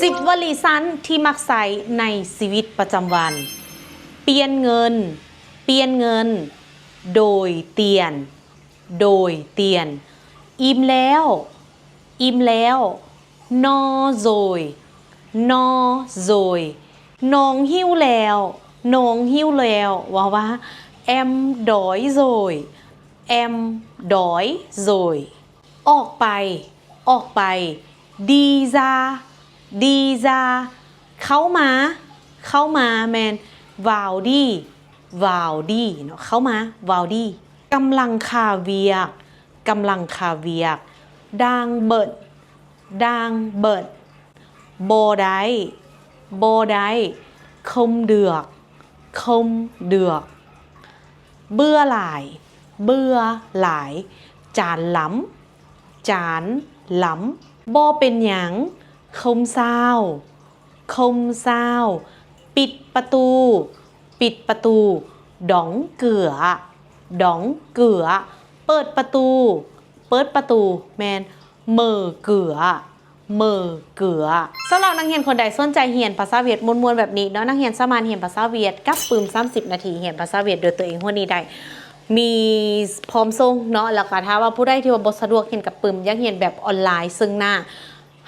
10 วลีสั้นที่มักใช้ในชีวิตประจำวันเปลี่ยนเงินเปลี่ยนเงินโดยเตียนโดยเตียนอิ่มแล้วอิ่มแล้วนอโซยนอโซยน้องหิวแล้วน้องหิวแล้วว่าแอมดอยโซยแอมดอยโซยออกไปออกไปดีซาดีซาเข้ามาแมนวาวดีวาวดีเนาะเข้ามาวาวดีกำลังคาเวียกำลังคาเวียดังเบิดดังเบิดโบได้โบได้คมเดือกคมเดือกเบื่อหลายเบื่อหลายจานหล้ำจานหล้ำบ่เป็นหยังคมเศร้าคมเศร้าปิดประตูปิดประตูดองเกือดองเกือเปิดประตูเปิดประตูแมนเมอเกือเมอเกือสำหรับนักเรียนคนใดสนใจเรียนภาษาเวียดมวลๆแบบนี้เนาะนักเรียนสามารถเรียนภาษาเวียดกับปืม30 นาทีเรียนภาษาเวียดโดยตัวเองหัวนี้ได้มีพร้อมส่งเนาะแล้วก็ถ้าว่าผู้ใดที่ว่าบ่สะดวกเรียนกับปืมอยากเรียนแบบออนไลน์ซึ่งหน้า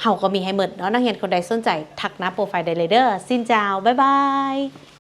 เฮาก็มีให้หมดเนาะนักเรียนคนใดสนใจทักหน้าโปรไฟล์ได้เลยเด้อซินเจ้าบ๊ายบาย